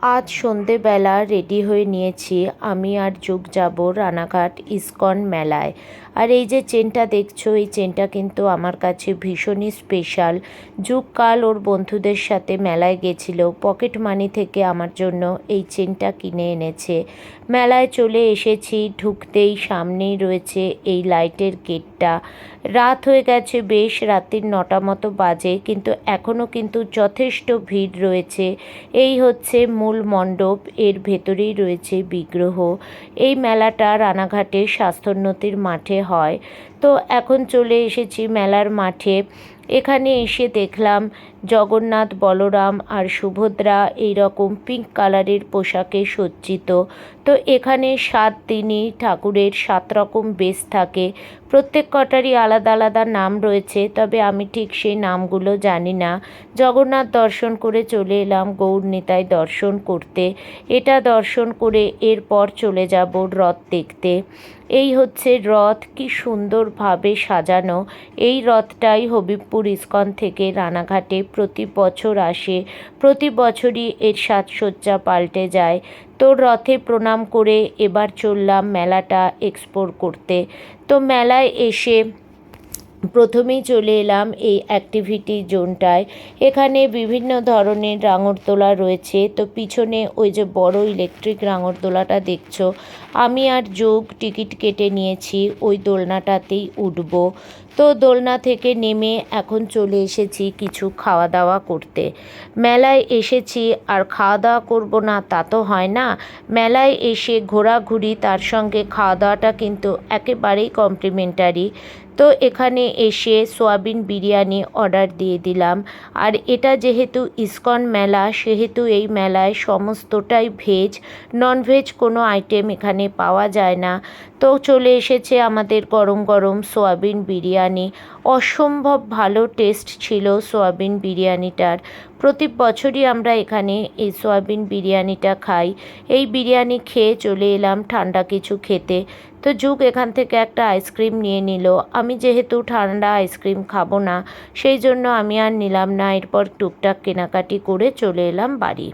আজ সন্ধেবেলা রেডি হয়ে নিয়েছি, আমি আর যুগ যাব রানাঘাট ইস্কন মেলায়। আর এই যে চেনটা দেখছো, এই চেনটা কিন্তু আমার কাছে ভীষণই স্পেশাল। যুগ কাল ওর বন্ধুদের সাথে মেলায় গেছিল, পকেট মানি থেকে আমার জন্য এই চেনটা কিনে এনেছে। মেলায় চলে এসেছি, ঢুকতেই সামনেই রয়েছে এই লাইটের গেটটা। রাত হয়ে গেছে, বেশ রাত্রির 9টা মতো বাজে, কিন্তু এখনও কিন্তু যথেষ্ট ভিড় রয়েছে। এই হচ্ছে মূল মণ্ডপ, এর ভেতরেই রয়েছে বিগ্রহ। এই মেলাটা রানাঘাটের স্বাস্থ্যোন্নতির মাঠে হয়। তো এখন চলে এসেছি মেলার মাঠে। এখানে এসে দেখলাম জগন্নাথ, বলরাম আর সুভদ্রা এই রকম পিঙ্ক কালারের পোশাকে সজ্জিত। তো এখানে 7 দিনই ঠাকুরের 7 রকম বেশ থাকে। প্রত্যেক কটারই আলাদা আলাদা নাম রয়েছে, তবে আমি ঠিক সেই নামগুলো জানি না। জগন্নাথ দর্শন করে চলে এলাম গৌরনিতাই দর্শন করতে। এটা দর্শন করে এরপর চলে যাব রথ দেখতে। এই হচ্ছে রথ, কি সুন্দরভাবে সাজানো। এই রথটাই হবিবপুর ইস্কন থেকে রানাঘাটে প্রতি বছর আসে। প্রতি বছরই এর সাজসজ্জা পাল্টে যায়। তো রথে প্রণাম করে এবার চললাম মেলাটা এক্সপ্লোর করতে। তো মেলায় এসে প্রথমেই চলে এলাম এই অ্যাক্টিভিটি জোনটায়। এখানে বিভিন্ন ধরনের রাঙরদোলা রয়েছে। তো পিছনে ওই যে বড় ইলেকট্রিক রাঙরদোলাটা দেখছো, আমি আর যোগ টিকিট কেটে নিয়েছি, ওই দোলনাটাতেই উঠব। তো দোলনা থেকে নেমে এখন চলে এসেছি কিছু খাওয়া দাওয়া করতে। মেলায় এসেছি আর খাওয়া দাওয়া করব না তা তো হয় না। মেলায় এসে ঘোরাঘুরি তার সঙ্গে খাওয়া দাওয়াটা কিন্তু একেবারেই কমপ্লিমেন্টারি। তো এখানে এসে সোয়াবিন বিরিয়ানি অর্ডার দিয়ে দিলাম। আর এটা যেহেতু ইস্কন মেলা, সেহেতু এই মেলায় সমস্তটাই ভেজ, ননভেজ কোনো আইটেম এখানে পাওয়া যায় না। তো চলে এসেছে আমাদের গরম গরম সোয়াবিন বিরিয়ানি। অসম্ভব ভালো টেস্ট ছিল সোয়াবিন বিরিয়ানিটার। প্রতি বছরই আমরা এখানে এই সোয়াবিন বিরিয়ানিটা খাই। এই বিরিয়ানি খেয়ে চলে এলাম ঠান্ডা কিছু খেতে। তো যুগ এখান থেকে একটা আইসক্রিম নিয়ে নিল। আমি যেহেতু ঠান্ডা আইসক্রিম খাবো না, সেই জন্য আমি আর নিলাম না। এরপর টুকটাক কেনাকাটি করে চলে এলাম বাড়ি।